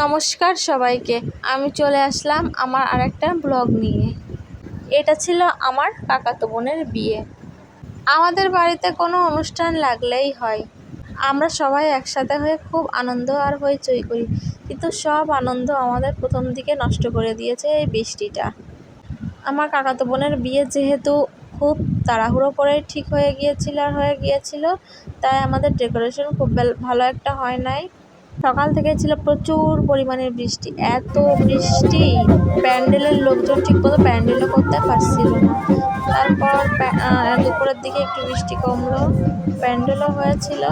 নমস্কার সবাইকে, আমি চলে আসলাম আমার আরেকটা ব্লগ নিয়ে। এটা ছিল আমার কাকাতো বোনের বিয়ে। আমাদের বাড়িতে কোনো অনুষ্ঠান লাগলেই হয়, আমরা সবাই একসাথে হয়ে খুব আনন্দ আর হইচই করি, কিন্তু সব আনন্দ আমাদের প্রথম দিকে নষ্ট করে দিয়েছে এই বৃষ্টিটা। আমার কাকাতো বোনের বিয়ে যেহেতু খুব তাড়াহুড়ো করে ঠিক হয়ে গিয়েছিল, তাই আমাদের ডেকোরেশন খুব ভালো একটা হয় নাই। সকাল থেকে ছিল প্রচুর পরিমাণের বৃষ্টি, এত বৃষ্টি প্যান্ডেলের লোকজন ঠিকমতো প্যান্ডেলও করতে পারছিল না। তারপর দুপুরের দিকে একটু বৃষ্টি কমলো, প্যান্ডেলও হয়েছিল।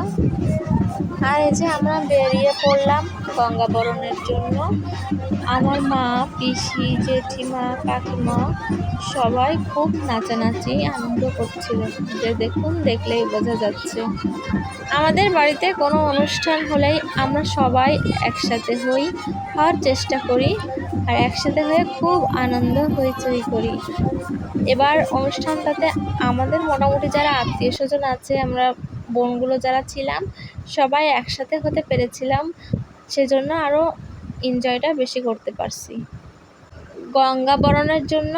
আর এই যে আমরা বেরিয়ে পড়লাম গঙ্গা বরণের জন্য। আমার মা, পিসি, জেঠিমা, কাকিমা সবাই খুব নাচানাচি আনন্দ করছিল, যে দেখুন, দেখলেই বোঝা যাচ্ছে। আমাদের বাড়িতে কোনো অনুষ্ঠান হলেই আমরা সবাই একসাথে হওয়ার চেষ্টা করি, আর একসাথে হয়ে খুব আনন্দ হইচই করি। এবার অনুষ্ঠানটাতে আমাদের মোটামুটি যারা আত্মীয় স্বজন আছে, আমরা বোনগুলো যারা ছিলাম, সবাই একসাথে হতে পেরেছিলাম, সেজন্য আরও এনজয়টা বেশি করতে পারছি। গঙ্গা বরণের জন্য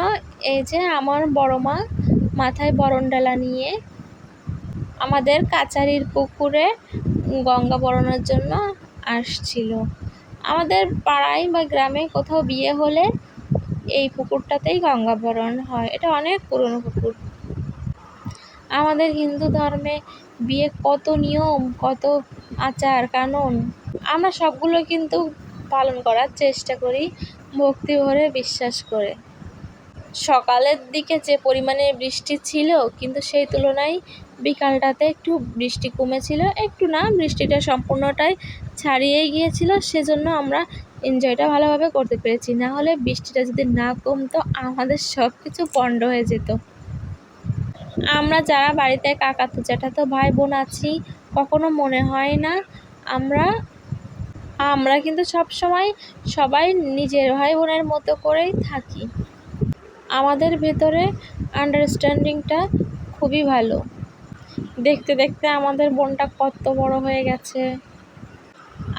এই যে আমার বড় মা মাথায় বরণ ডালা নিয়ে আমাদের কাচারির পুকুরে গঙ্গা বরণের জন্য আসছিল। আমাদের পাড়ায় বা গ্রামে কোথাও বিয়ে হলে এই পুকুরটাতেই গঙ্গা বরণ হয়। এটা অনেক পুরনো পুকুর। আমাদের হিন্দু ধর্মে বিয়ে কত নিয়ম, কত আচার কানুন, আমরা সবগুলো কিন্তু পালন করার চেষ্টা করি ভক্তি ভরে, বিশ্বাস করে। সকালের দিকে যে পরিমাণে বৃষ্টি ছিল, কিন্তু সেই তুলনায় বিকালটাতে একটু বৃষ্টি কমেছিল, একটু না, বৃষ্টিটা সম্পূর্ণটাই ছাড়িয়েই গিয়েছিল, সেজন্য আমরা এনজয়টা ভালোভাবে করতে পেরেছি। না হলে বৃষ্টিটা যদি না কমতো, আমাদের সব কিছু পণ্ড হয়ে যেত। আমরা যারা বাড়িতে কাকাতো জ্যাঠাতো ভাই বোন আছি, কখনো মনে হয় না আমরা কিন্তু সবসময় সবাই নিজের ভাই বোনের মতো করেই থাকি। আমাদের ভেতরে আন্ডারস্ট্যান্ডিংটা খুবই ভালো। দেখতে দেখতে আমাদের বোনটা কত বড় হয়ে গেছে।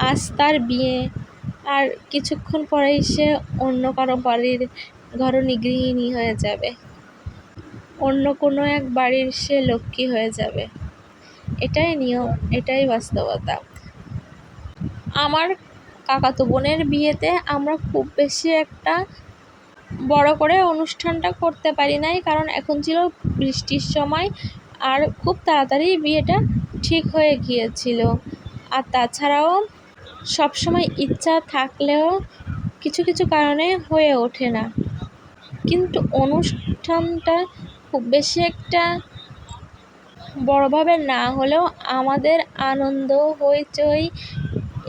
আজ তার বিয়ে, আর কিছুক্ষণ পরেই সে অন্য কারো বাড়ির ঘরণী গৃহিণী হয়ে যাবে, অন্য কোনো এক বাড়ির সে লক্ষ্মী হয়ে যাবে। এটাই নিয়ম, এটাই বাস্তবতা। আমার কাকাতো বোনের বিয়েতে আমরা খুব বেশি একটা বড় করে অনুষ্ঠানটা করতে পারি নাই, কারণ এখন ছিল বৃষ্টির সময়, আর খুব তাড়াতাড়ি বিয়েটা ঠিক হয়ে গিয়েছিল। আর তাছাড়াও সবসময় ইচ্ছা থাকলেও কিছু কিছু কারণে হয়ে ওঠে না। কিন্তু অনুষ্ঠানটা খুব বেশি একটা বড়োভাবে না হলেও আমাদের আনন্দ হইচই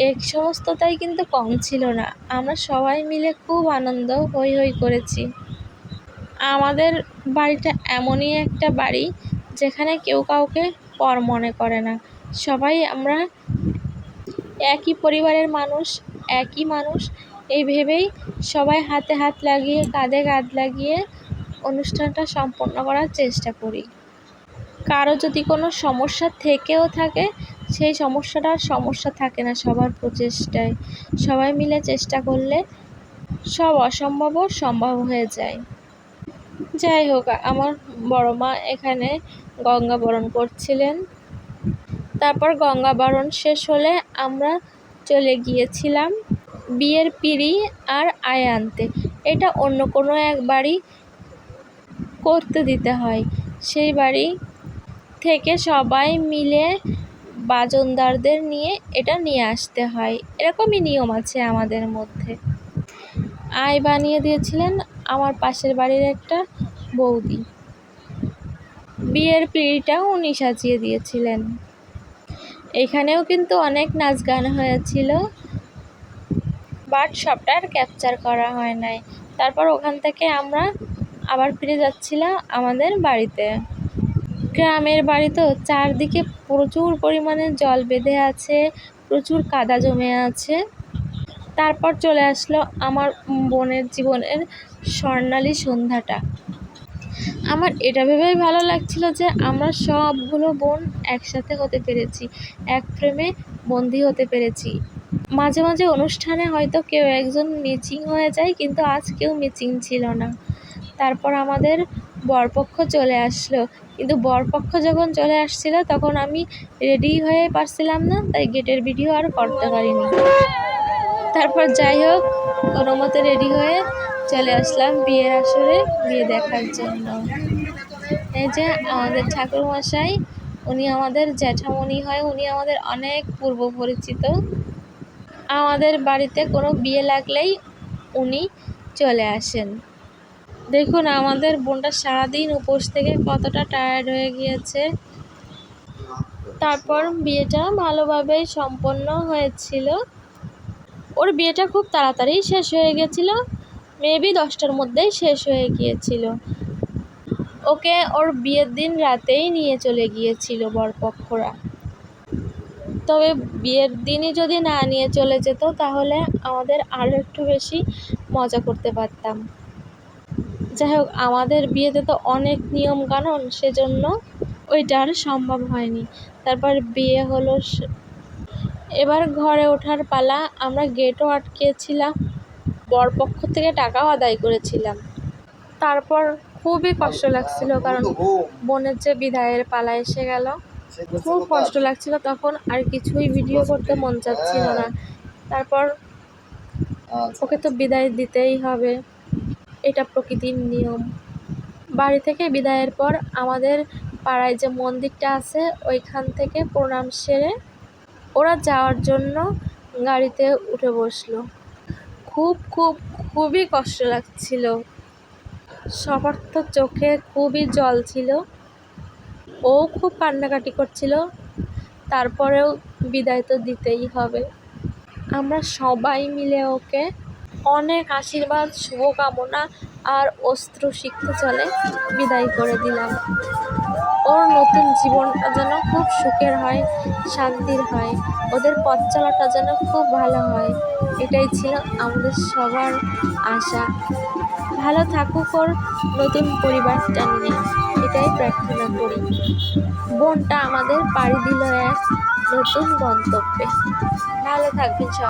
এই সমস্তটাই কিন্তু কম ছিল না। আমরা সবাই মিলে খুব আনন্দ হই করেছি। আমাদের বাড়িটা এমনই একটা বাড়ি যেখানে কেউ কাউকে পর মনে করে না। সবাই আমরা একই পরিবারের মানুষ, একই মানুষ, এই ভেবেই সবাই হাতে হাত লাগিয়ে, কাঁধে কাঁধ লাগিয়ে অনুষ্ঠানটা সম্পন্ন করার চেষ্টা করি। কারো যদি কোনো সমস্যা থেকেও থাকে, সেই সমস্যাটার সমস্যা থাকে না সবার প্রচেষ্টায়। সবাই মিলে চেষ্টা করলে সব অসম্ভবও সম্ভব হয়ে যায়। যাই হোক, আমার বড় মা এখানে গঙ্গা বরণ করছিলেন। তারপর গঙ্গা বরণ শেষ হলে আমরা চলে গিয়েছিলাম বিয়ের পিঁড়ি আর আয়া আনতে। এটা অন্য কোনো এক বাড়ি করতে দিতে হয়, সেই বাড়ি থেকে সবাই মিলে বাজনদারদের নিয়ে এটা নিয়ে আসতে হয়। এরকমই নিয়ম আছে আমাদের মধ্যে। আয় বানিয়ে দিয়েছিলেন আমার পাশের বাড়ির একটা বৌদি। বিয়ের পিঁড়িটাও উনি সাজিয়ে দিয়েছিলেন। এখানেও কিন্তু অনেক নাচ গান হয়েছিল, বাট সবটা আর ক্যাপচার করা হয় নাই। তারপর ওখান থেকে আমরা আবার ফিরে যাচ্ছিলাম আমাদের বাড়িতে। গ্রামের বাড়ি তো, চারদিকে প্রচুর পরিমাণে জল বেঁধে আছে, প্রচুর কাদা জমে আছে। তারপর চলে আসলো আমার বোনের জীবনের স্বর্ণালী সন্ধ্যাটা। আমার এটা ভেবেই ভালো লাগছিল যে আমরা সবগুলো বোন একসাথে হতে পেরেছি, এক ফ্রেমে বন্দি হতে পেরেছি। মাঝে মাঝে অনুষ্ঠানে হয়তো কেউ একজন মিচিং হয়ে যায়, কিন্তু আজ কেউ মিচিং ছিল না। তারপর আমাদের বরপক্ষ চলে আসলো, কিন্তু বরপক্ষ যখন চলে আসছিল তখন আমি রেডি হয়ে পারছিলাম না, তাই গেটের ভিডিও আর করতে পারিনি। তারপর যাই হোক, কোনো মতে রেডি হয়ে চলে আসলাম বিয়ের আসরে বিয়ে দেখার জন্য। এই যে আমাদের ঠাকুরমশাই, উনি আমাদের জ্যাঠামণি হয়, উনি আমাদের অনেক পূর্ব পরিচিত। আমাদের বাড়িতে কোনো বিয়ে লাগলেই উনি চলে আসেন। দেখুন আমাদের বোনটা সারাদিন উপোস থেকে কতটা টায়ার্ড হয়ে গিয়েছে। তারপর বিয়েটা ভালোভাবেই সম্পন্ন হয়েছিল। ওর বিয়েটা খুব তাড়াতাড়ি শেষ হয়ে গেছিলো, মেবি 10টার মধ্যেই শেষ হয়ে গিয়েছিল। ওকে ওর বিয়ের দিন রাতেই নিয়ে চলে গিয়েছিল বরপক্ষরা। তবে বিয়ের দিনই যদি না নিয়ে চলে যেত তাহলে আমাদের আরও একটু বেশি মজা করতে পারতাম। যাই হোক, আমাদের বিয়েতে তো অনেক নিয়ম কানুন, সেজন্য ওইটা আর সম্ভব হয়নি। তারপর বিয়ে হলো, এবার ঘরে ওঠার পালা। আমরা গেটও আটকেছিলাম, বরপক্ষ থেকে টাকাও আদায় করেছিলাম। তারপর খুবই কষ্ট লাগছিল, কারণ বোনের যে বিদায়ের পালা এসে গেল। খুব কষ্ট লাগছিল তখন, আর কিছুই ভিডিও করতে মন চাচ্ছিল না। তারপর ওকে তো বিদায় দিতেই হবে, এটা প্রকৃতির নিয়ম। বাড়ি থেকে বিদায়ের পর আমাদের পাড়ায় যে মন্দিরটা আছে ওইখান থেকে প্রণাম সেরে ওরা যাওয়ার জন্য গাড়িতে উঠে বসলো। খুবই কষ্ট লাগছিল, সবার তো চোখে খুবই জল ছিল, ও খুব কান্নাকাটি করছিল। তারপরেও বিদায় তো দিতেই হবে। আমরা সবাই মিলে ওকে অনেক আশীর্বাদ, শুভকামনা আর অশ্রুসিক্ত জলে বিদায় করে দিলাম। ওর নতুন জীবনটা যেন খুব সুখের হয়, শান্তির হয়, ওদের পথ চলাটা যেন খুব ভালো হয়, এটাই ছিল আমাদের সবার আশা। ভালো থাকুক ওর নতুন পরিবারটা নিয়ে, এটাই প্রার্থনা করি। বোনটা আমাদের পাড়ি দিল এক নতুন গন্তব্যে। ভালো থাকবেন সবাই।